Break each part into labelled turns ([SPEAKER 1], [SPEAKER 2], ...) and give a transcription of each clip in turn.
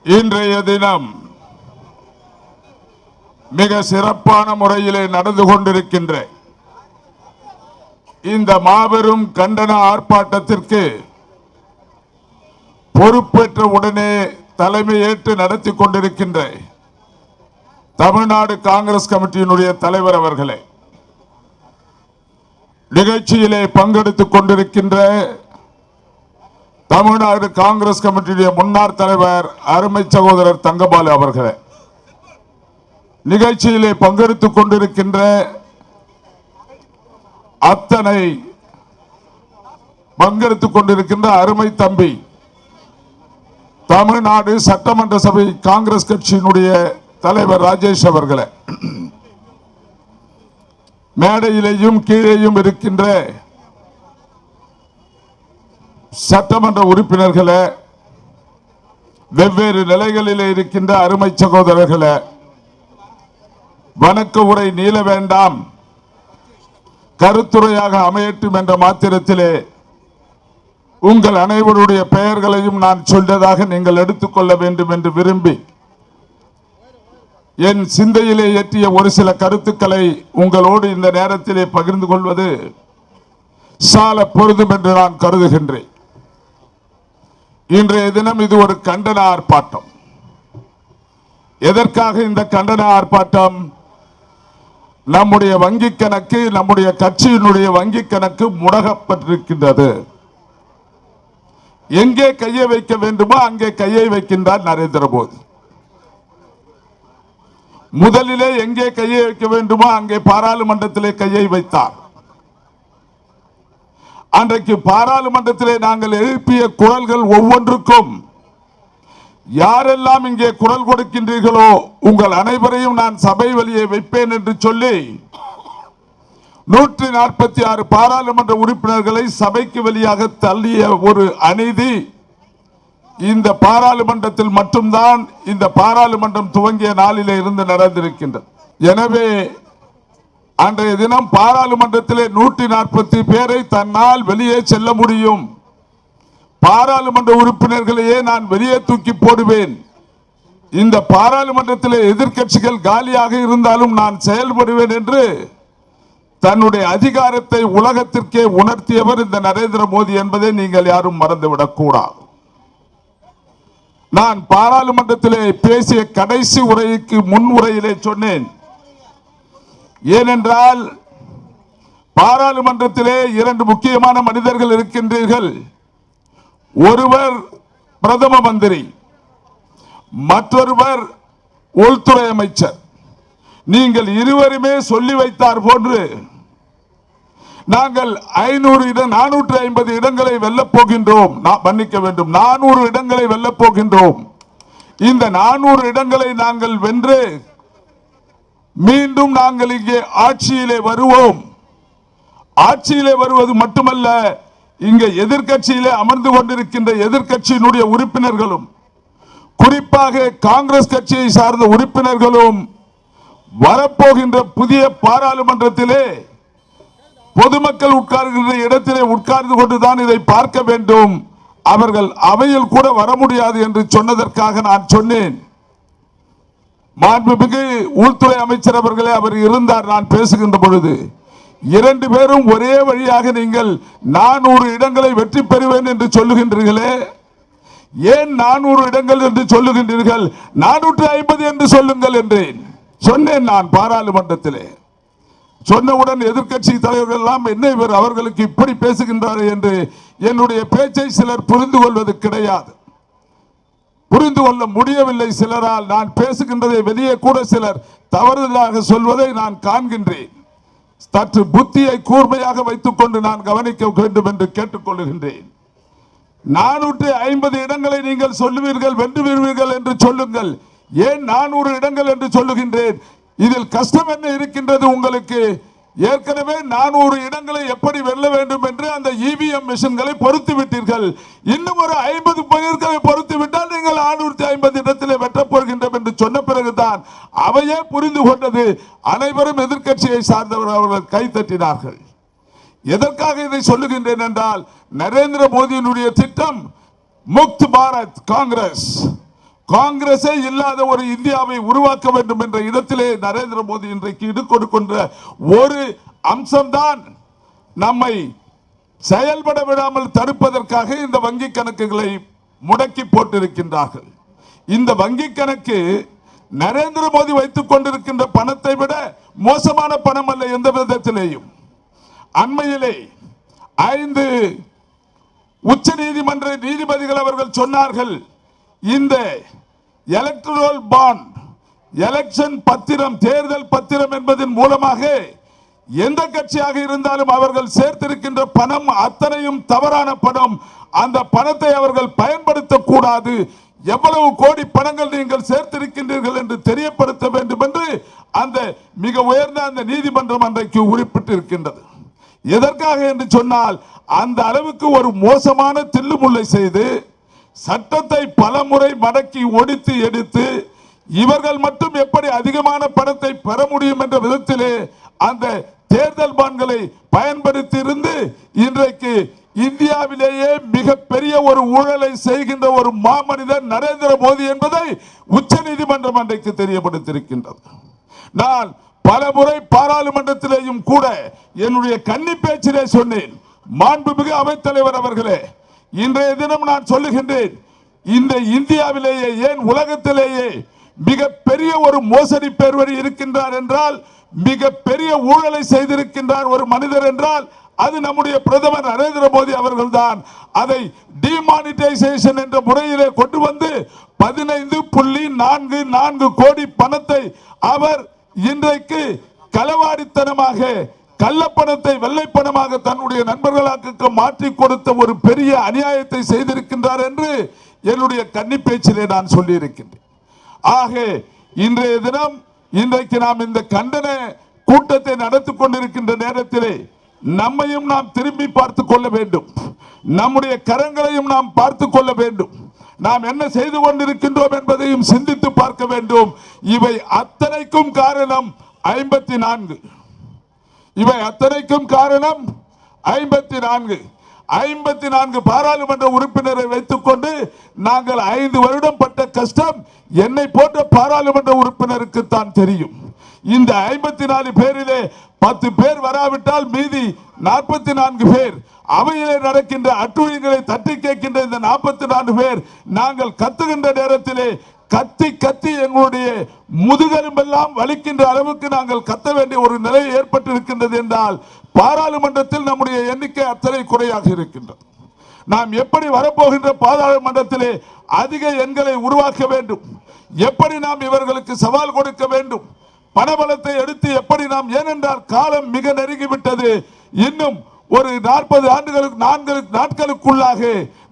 [SPEAKER 1] இன்றைய தினம் மிக சிறப்பான முறையிலே நடந்து கொண்டிருக்கின்ற இந்த மாபெரும் கண்டன ஆர்ப்பாட்டத்திற்கு பொறுப்பேற்ற உடனே தலைமையேற்று நடத்தி கொண்டிருக்கின்ற தமிழ்நாடு காங்கிரஸ் கமிட்டியினுடைய தலைவர் அவர்களே, நிகழ்ச்சியிலே பங்கெடுத்துக் கொண்டிருக்கின்ற தமிழ்நாடு காங்கிரஸ் கமிட்டியுடைய முன்னாள் தலைவர் அருமை சகோதரர் தங்கபாலு அவர்களே, நிகழ்ச்சியிலே பங்கெடுத்துக் கொண்டிருக்கின்ற அத்தனை பங்கெடுத்துக் கொண்டிருக்கின்ற அருமை தம்பி தமிழ்நாடு சட்டமன்ற சபை காங்கிரஸ் கட்சியினுடைய தலைவர் ராஜேஷ் அவர்களே, மேடையிலேயும் கீழேயும் இருக்கின்ற சட்டமன்ற உறுப்பினர்களே, வெவ்வேறு நிலைகளில் இருக்கின்ற அருமை சகோதரர்களே, வணக்க உரை நீள வேண்டாம், கருத்துரையாக அமையட்டும் என்ற மாத்திரத்திலே உங்கள் அனைவருடைய பெயர்களையும் நான் சொன்னதாக நீங்கள் எடுத்துக்கொள்ள வேண்டும் என்று விரும்பி என் சிந்தையிலே ஏற்றிய ஒரு சில கருத்துக்களை உங்களோடு இந்த நேரத்திலே பகிர்ந்து கொள்வது சால பொருந்தும் என்று நான் கருதுகின்றேன். இன்றைய தினம் இது ஒரு கண்டன ஆர்ப்பாட்டம். எதற்காக இந்த கண்டன ஆர்ப்பாட்டம்? நம்முடைய வங்கி கணக்கு, நம்முடைய கட்சியினுடைய வங்கி கணக்கு முடக்கப்பட்டிருக்கின்றது. எங்கே கையை வைக்க வேண்டுமோ அங்கே கையை வைக்கின்றார் நரேந்திர மோடி. முதலிலே எங்கே கையை வைக்க வேண்டுமோ அங்கே பாராளுமன்றத்திலே கையை வைத்தார். அன்றைக்கு பாராளுமன்றத்திலே நாங்கள் எழுப்பிய குரல்கள் ஒவ்வொன்றுக்கும் யாரெல்லாம் இங்கே குரல் கொடுக்கின்றீர்களோ உங்கள் அனைவரையும் நான் சபை வழியே வைப்பேன் என்று சொல்லி 146 பாராளுமன்ற உறுப்பினர்களை சபைக்கு வெளியாக தள்ளிய ஒரு அநீதி இந்த பாராளுமன்றத்தில் மட்டும்தான் இந்த பாராளுமன்றம் துவங்கிய நாளிலே இருந்து நடந்திருக்கின்றது. எனவே அன்றைய தினம் பாராளுமன்றத்திலே 140 பேரை தன்னால் வெளியே செல்ல முடியும், பாராளுமன்ற உறுப்பினர்களையே நான் வெளியே தூக்கி போடுவேன், இந்த பாராளுமன்றத்திலே எதிர்க்கட்சிகள் காலியாக இருந்தாலும் நான் செயல்படுவேன் என்று தன்னுடைய அதிகாரத்தை உலகத்திற்கே உணர்த்தியவர் இந்த நரேந்திர மோடி என்பதை நீங்கள் யாரும் மறந்துவிடக் கூடாது. நான் பாராளுமன்றத்திலே பேசிய கடைசி உரைக்கு முன் உரையிலே சொன்னேன். ஏனென்றால் பாராளுமன்றத்திலே 2 முக்கியமான மனிதர்கள் இருக்கின்றீர்கள். ஒருவர் பிரதம மந்திரி, மற்றொருவர் உள்துறை அமைச்சர். நீங்கள் இருவருமே சொல்லி வைத்தார் போன்று நாங்கள் 450 இடங்களை வெல்லப் போகின்றோம், மன்னிக்க வேண்டும் 400 இடங்களை வெல்லப் போகின்றோம். இந்த 400 இடங்களை நாங்கள் வென்று மீண்டும் நாங்கள் இங்கே ஆட்சியிலே வருவோம். ஆட்சியிலே வருவது மட்டுமல்ல, இங்கே எதிர்க்கட்சியிலே அமர்ந்து கொண்டிருக்கின்ற எதிர்க்கட்சியினுடைய உறுப்பினர்களும் குறிப்பாக காங்கிரஸ் கட்சியை சார்ந்த உறுப்பினர்களும் வரப்போகின்ற புதிய பாராளுமன்றத்திலே பொதுமக்கள் உட்கார்கின்ற இடத்திலே உட்கார்ந்து கொண்டுதான் இதை பார்க்க வேண்டும். அவர்கள் அவையில் கூட வர முடியாது என்று சொன்னதற்காக நான் சொன்னேன். மாண்புமிகு உள்துறை அமைச்சர் அவர்களே அவர் இருந்தார் நான் பேசுகின்ற பொழுது. 2 பேரும் ஒரே வழியாக நீங்கள் 400 இடங்களை வெற்றி பெறுவேன் என்று சொல்லுகின்றீர்களே, ஏன் 400 இடங்கள் என்று சொல்லுகின்றீர்கள்? 450 என்று சொல்லுங்கள் என்றேன் சொன்னேன் நான் பாராளுமன்றத்திலே. சொன்னவுடன் எதிர்க்கட்சி தலைவர்கள் எல்லாம் என்ன இவர் அவர்களுக்கு இப்படி பேசுகின்றார் என்று என்னுடைய பேச்சை சிலர் புரிந்து கொள்வது கிடையாது, புரிந்து கொள்ள முடியவில்லை. சிலரால் நான் பேசுகின்றதை வெளியே கூட சிலர் தவறுதலாக சொல்வதை நான் காண்கின்றேன். சற்று புத்தியை கூர்மையாக வைத்துக் கொண்டு நான் கவனிக்க வேண்டும் என்று கேட்டுக்கொள்கின்றேன். 450 இடங்களை நீங்கள் சொல்லுவீர்கள், வென்று வருவீர்கள் என்று சொல்லுங்கள். ஏன் 400 இடங்கள் என்று சொல்லுகின்றேன்? இதில் கஷ்டம் என்ன இருக்கின்றது உங்களுக்கு? ஏற்கனவே 400 இடங்களை எப்படி வெல்ல வேண்டும் என்று அந்த இவிஎம் மிஷின்களை பொறுத்து விட்டீர்கள். இன்னும் ஒரு 50 பயிர்களை பொறுத்து விட்டால் நீங்கள் 450 இடத்திலே வெற்றப் போகின்றோம் என்று சொன்ன பிறகுதான் அவையே புரிந்து கொண்டது. அனைவரும் எதிர்க்கட்சியை சார்ந்தவர் அவர்கள் கைத்தட்டினார்கள். எதற்காக இதை சொல்லுகின்றேன் என்றால், நரேந்திர மோடியினுடைய திட்டம் முக்த் பாரத் காங்கிரஸ், காங்கிரஸே இல்லாத ஒரு இந்தியாவை உருவாக்க வேண்டும் என்ற இடத்திலே நரேந்திர மோடி இன்றைக்கு ஈடுகொடுக்கின்ற ஒரு அம்சம்தான் நம்மை செயல்பட விடாமல் தடுப்பதற்காக இந்த வங்கி கணக்குகளை முடக்கி போட்டிருக்கின்றார்கள். இந்த வங்கி கணக்கு நரேந்திர மோடி வைத்துக் கொண்டிருக்கின்ற பணத்தை விட மோசமான பணம் அல்ல எந்த விதத்திலேயும். அண்மையிலே 5 உச்ச நீதிமன்ற நீதிபதிகள் அவர்கள் சொன்னார்கள், இந்த எலக்ட்ரல் பாண்ட், எலெக்ஷன் பத்திரம், தேர்தல் பத்திரம் என்பதன் மூலமாக எந்த கட்சியாக இருந்தாலும் அவர்கள் சேர்த்திருக்கின்ற பணம் அத்தனையும் தவறான பணம். அந்த பணத்தை அவர்கள் பயன்படுத்தக்கூடாது. எவ்வளவு கோடி பணங்கள் நீங்கள் சேர்த்திருக்கின்றீர்கள் என்று தெரியப்படுத்த வேண்டும் என்று அந்த மிக உயர்ந்த அந்த நீதிமன்றம் அன்றைக்கு குறிப்பிட்டிருக்கின்றது. எதற்காக என்று சொன்னால், அந்த அளவுக்கு ஒரு மோசமான தில்லுமுல்லை செய்து சட்டத்தை பல முறை மடக்கி ஒடித்து எடுத்து இவர்கள் மட்டும் எப்படி அதிகமான பணத்தை பெற முடியும் என்ற விதத்திலே அந்த தேர்தல் பான்களை பயன்படுத்தி இருந்து இன்றைக்கு இந்தியாவிலேயே மிகப்பெரிய ஒரு ஊழலை செய்கின்ற ஒரு மாமனிதர் நரேந்திர மோடி என்பதை உச்ச நீதிமன்றம் அன்றைக்கு தெரியப்படுத்தியிருக்கின்றது. நான் பல முறை பாராளுமன்றத்திலேயும் கூட என்னுடைய கன்னி பேச்சிலே சொன்னேன், மாண்புமிகு அவைத்தலைவர் அவர்களே, இன்றைய தினம் நான் சொல்லுகின்றேன், இந்த இந்தியாவிலேயே ஏன் உலகத்திலேயே மிகப்பெரிய ஒரு மோசடி பேர்வழி இருக்கின்றார் என்றால், மிகப்பெரிய ஊழலை செய்திருக்கின்றார் ஒரு மனிதர் என்றால் அது நம்முடைய பிரதமர் நரேந்திர மோடி அவர்கள் தான். அதை டிமானிட்டைசேஷன் என்ற முறையிலே கொண்டு வந்து 15.44 கோடி பணத்தை அவர் இன்றைக்கு களவாடித்தனமாக கள்ளப்பணத்தை வெள்ளை பணமாக தன்னுடைய நண்பர்களுக்கு மாற்றி கொடுத்த ஒரு பெரிய அநியாயத்தை செய்திருக்கின்றார் என்று என்னுடைய கன்னி பேச்சிலே நான் சொல்லி இருக்கின்றேன். ஆக இன்றைய தினம் இன்றைக்கு நாம் இந்த கண்டன கூட்டத்தை நடத்தி கொண்டிருக்கின்ற நேரத்திலே நம்மையும் நாம் திரும்பி பார்த்துக் கொள்ள வேண்டும், நம்முடைய கரங்களையும் நாம் பார்த்துக் கொள்ள வேண்டும், நாம் என்ன செய்து கொண்டிருக்கின்றோம் என்பதையும் சிந்தித்து பார்க்க வேண்டும். இவை அத்தனைக்கும் காரணம் 54. இவை அத்தனைக்கும் காரணம் 54 பாராளுமன்ற உறுப்பினரை வைத்துக் கொண்டு நாங்கள் 5 வருடம் பட்ட கஷ்டம் என்னை போன்ற பாராளுமன்ற உறுப்பினருக்கு தான் தெரியும். இந்த 54 பேரிலே 10 பேர் வராவிட்டால் மீதி 44 பேர் அவையிலே நடக்கின்ற அட்டுழியங்களை தட்டி கேட்கின்ற இந்த 44 பேர் நாங்கள் கத்துகின்ற நேரத்திலே கத்தி கத்தி எங்களுடைய முதுகெலும்பெல்லாம் வலிக்கின்ற அளவுக்கு நாங்கள் கத்த வேண்டிய ஒரு நிலை ஏற்பட்டிருக்கின்றது என்றால் பாராளுமன்றத்தில் நம்முடைய எண்ணிக்கை அத்தனை குறையாக இருக்கின்றது. நாம் எப்படி வரப்போகின்ற பாராளுமன்றத்திலே அதிக எண்களை உருவாக்க வேண்டும், எப்படி நாம் இவர்களுக்கு சவால் கொடுக்க வேண்டும், பணபலத்தை எடுத்து எப்படி நாம், ஏனென்றால் காலம் மிக நெருங்கிவிட்டது. இன்னும் ஒரு 40 நாட்களுக்குள்ளாக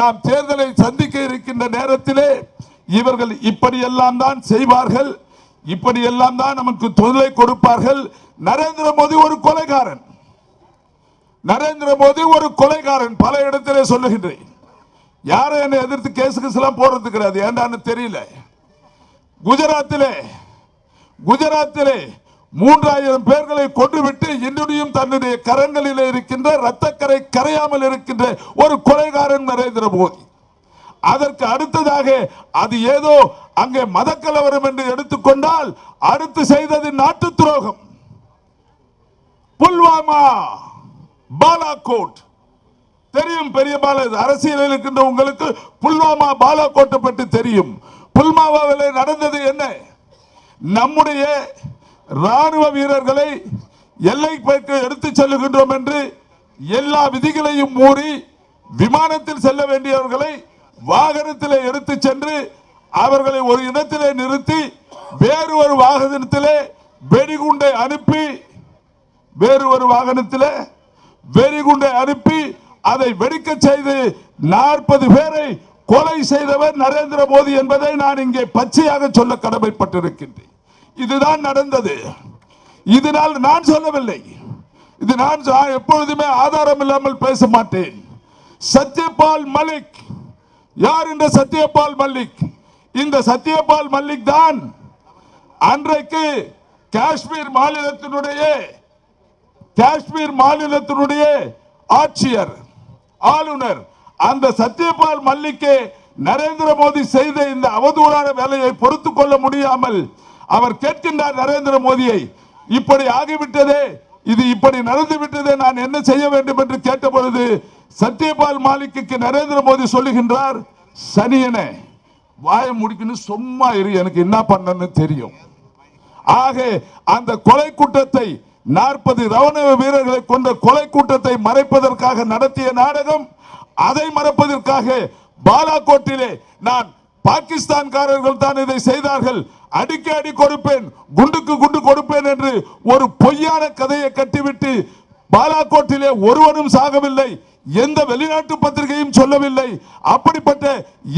[SPEAKER 1] நாம் தேர்தலை சந்திக்க இருக்கின்ற நேரத்திலே இவர்கள் இப்படியெல்லாம் தான் செய்வார்கள், இப்படியெல்லாம் தான் நமக்கு தொல்லை கொடுப்பார்கள். நரேந்திர மோடி ஒரு கொலைகாரன், நரேந்திர மோடி ஒரு கொலைகாரன். பல இடத்திலே சொல்லுகின்றேன், யாரும் என்னை எதிர்த்து கேஸுக்கு எல்லாம் போடுறது கிடையாது, ஏண்டான்னு தெரியல. குஜராத்திலே 3000 பேர்களை கொண்டுவிட்டு இன்னும் தன்னுடைய கரங்களில் இருக்கின்ற இரத்தக்கரை கரையாமல் இருக்கின்ற ஒரு கொலைகாரன் நரேந்திர மோடி. அதற்கு அடுத்ததாக அது ஏதோ அங்கே மதக்கலவரம் என்று எடுத்துக்கொண்டால் அடுத்து செய்தது நாட்டு துரோகம். புல்வாமா, பாலாகோட் தெரியும், பெரிய அரசியலில் இருக்கின்ற உங்களுக்கு புல்வாமா பாலாகோட்டை பற்றி தெரியும். புல்வாமாவில் நடந்தது என்ன? நம்முடைய ராணுவ வீரர்களை எல்லைக்கு எடுத்து செல்லுகின்றோம் என்று எல்லா விதிகளையும் மூடி விமானத்தில் செல்ல வேண்டியவர்களை வாகனத்திலே எடுத்து சென்று அவர்களை ஒரு இடத்திலே நிறுத்தி வேறு ஒரு வாகனத்திலே வெடிகுண்டை அனுப்பி அதை வெடிக்க செய்து 40 பேரை கொலை செய்தவர் நரேந்திர மோடி என்பதை நான் இங்கே பச்சையாக சொல்ல கடமைப்பட்டிருக்கின்றேன். இதுதான் நடந்தது. இதனால் நான் சொல்லவில்லை, இது நான் எப்பொழுதுமே ஆதாரம் இல்லாமல் பேச மாட்டேன். சத்யபால் மலிக் யார்? இந்த சத்யபால் மலிக், இந்த சத்யபால் மலிக் தான் அன்றைக்கு காஷ்மீர் மாநிலத்தினுடைய ஆட்சியர், ஆளுநர். அந்த சத்யபால் மலிக்கை நரேந்திர மோடி செய்த இந்த அவதூறான வேலையை பொறுத்துக் கொள்ள முடியாமல் அவர் கேட்கின்றார் நரேந்திர மோடியை, இப்படி ஆகிவிட்டதே, இது இப்படி நடந்து விட்டதே, நான் என்ன செய்ய வேண்டும் என்று கேட்ட பொழுது சத்யபால் மாலிக்கு நரேந்திர மோடி சொல்லுகின்றார், சனியனே வாய முடிக்கணும், சும்மா இரு, எனக்கு என்ன பண்ணன்னு தெரியும். ஆக அந்த கொலை கூட்டத்தை 40 ராணுவ வீரர்களை கொண்ட கொலை கூட்டத்தை மறைப்பதற்காக நடத்திய நாடகம், அதை மறைப்பதற்காக பாலாகோட்டிலே நான் பாகிஸ்தான்காரர்கள் தான் இதை செய்தார்கள், அடிக்க அடி கொடுப்பேன், குண்டுக்கு குண்டு கொடுப்பேன் என்று ஒரு பொய்யான கதையை கட்டிவிட்டு பாலாகோட்டிலே ஒருவனும் சாகவில்லை, எந்த வெளிநாட்டு பத்திரிகையும் சொல்லவில்லை. அப்படிப்பட்ட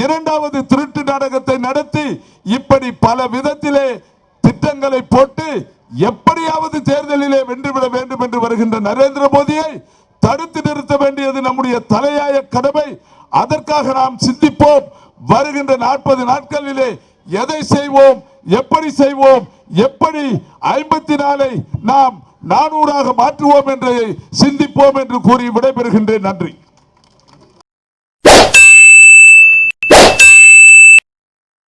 [SPEAKER 1] இரண்டாவது திருட்டு நாடகத்தை நடத்தி இப்படி பல விதத்திலே திட்டங்களை போட்டு எப்படியாவது தேர்தலிலே வென்றுவிட வேண்டும் என்று வருகின்ற நரேந்திர மோடியை தடுத்து நிறுத்த வேண்டியது நம்முடைய தலையாய கடமை. அதற்காக நாம் சிந்திப்போம். வருகின்ற 40 நாட்களிலே எதை செய்வோம், எப்படி செய்வோம், எப்படி 54 நாம் 400 மாற்றுவோம் என்று சிந்திப்போம் என்று கூறி விடைபெறுகின்றேன். நன்றி.